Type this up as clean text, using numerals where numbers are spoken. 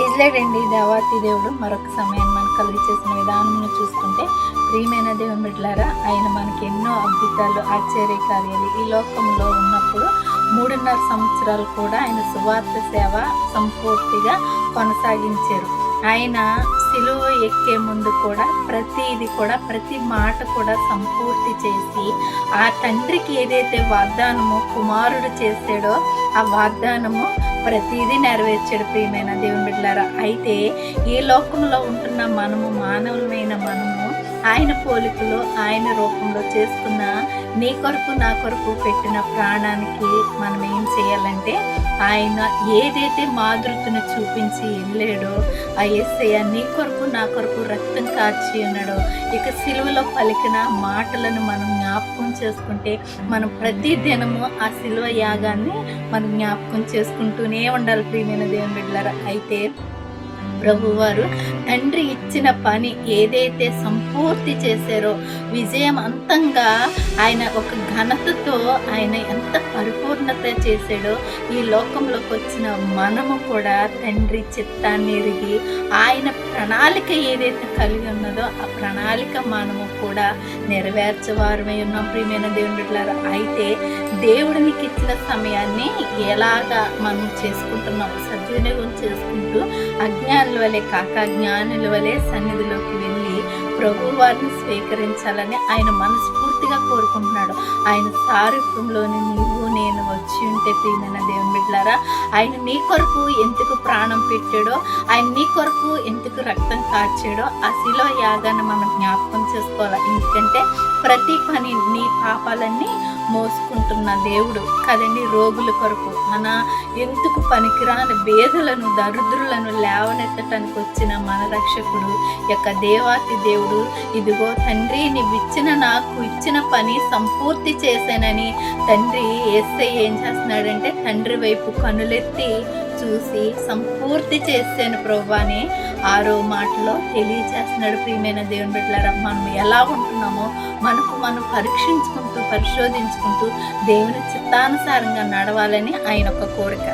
ఇజ్లేడండి దేవాతి దేవుడు మరొక సమయాన్ని మనకు కలిగి చేసిన విధానమును చూసుకుంటే, ప్రియమైన దేవుని బిడ్డలారా, ఆయన మనకి ఎన్నో అద్భుతాలు ఆశ్చర్య కార్యాలు ఈ లోకంలో ఉన్నప్పుడు 3.5 సంవత్సరాలు కూడా ఆయన సువార్త సేవ సంపూర్తిగా కొనసాగించారు. ఆయన సిలువ ఎక్కే ముందు కూడా ప్రతి మాట కూడా సంపూర్తి చేసి, ఆ తండ్రికి ఏదైతే వాగ్దానమో కుమారుడు చేశాడో ఆ వాగ్దానము ప్రతిదీ నెరవేర్చాడు. ప్రియమైన దేవుని బిడ్డలారా, అయితే ఈ లోకంలో ఉంటున్న మనము మానవులమైన మనము ఆయన పోలికలో ఆయన రూపంలో చేసుకున్న నీ కొరకు నా కొరకు పెట్టిన ప్రాణానికి మనం ఏం చేయాలంటే, ఆయన ఏదైతే మాధుర్యతను చూపించి వెళ్ళాడో ఆ యేసయ్య నీ కొరకు నా కొరకు రక్తం కార్చి ఉన్నాడో, ఇక సిలువలో పలికిన మాటలను మనం జ్ఞాపకం చేసుకుంటే, మనం ప్రతి దినము ఆ సిలువ యాగాన్ని మనం జ్ఞాపకం చేసుకుంటూనే ఉండాలి. ప్రియమైన దేవుని బిడ్డలారా, అయితే ప్రభువారు తండ్రి ఇచ్చిన పని ఏదైతే సంపూర్తి చేశారో, విజయవంతంగా ఆయన ఒక ఘనతతో ఆయన ఎంత పరిపూర్ణత చేశాడో, ఈ లోకంలోకి వచ్చిన మనము కూడా తండ్రి చిత్తాన్ని ఎరిగి ఆయన ప్రణాళిక ఏదైతే కలిగి ఉన్నదో ఆ ప్రణాళిక మనము కూడా నెరవేర్చేవారమై ఉన్నాం. ప్రియమైన దేవుని బిడ్డలారా, అయితే దేవుడికి ఇచ్చిన సమయాన్ని ఎలాగా మనం చేసుకుంటున్నాం, సద్వినియోగం చేసుకుంటూ అజ్ఞానుల వలె కాక జ్ఞానుల వలె సన్నిధిలోకి వెళ్ళి ప్రభు వారిని స్వీకరించాలని ఆయన మనస్ఫూర్తిగా కోరుకుంటున్నాడు. ఆయన సారూప్యంలోని నీవు నేను వచ్చి ఉంటే, ప్రియమైన దేవుని బిడ్డలారా, ఆయన నీ కొరకు ఎందుకు ప్రాణం పెట్టాడో, ఆయన నీ కొరకు ఎందుకు రక్తం కార్చాడో ఆ శిలువ యాగాన్ని మనం జ్ఞాపకం చేసుకోవాలి. ఎందుకంటే ప్రతి పని నీ పాపాలన్నీ మోసుకుంటున్న దేవుడు కదండి. రోగుల కొరకు మన ఎందుకు పనికిరాని వేదలను దరిద్రులను లేవనెత్తటానికి వచ్చిన మన రక్షకుడు యొక్క దేవాతి దేవుడు, ఇదిగో తండ్రి నీవిచ్చిన నాకు ఇచ్చిన పని సంపూర్తి చేశానని తండ్రి యేసయ్య ఏం చేస్తున్నాడంటే, తండ్రి వైపు కనులెత్తి చూసి సంపూర్తి చేశాను ప్రభు అని 6వ మాటలో తెలియచేస్తున్నాడు. ప్రియమైన దేవుని బిడ్డలారా, మనం ఎలా ఉంటున్నామో మనకు మనం పరీక్షించుకుంటూ పరిశోధించుకుంటూ దేవుని చిత్తానుసారంగా నడవాలని ఆయన ఒక కోరిక.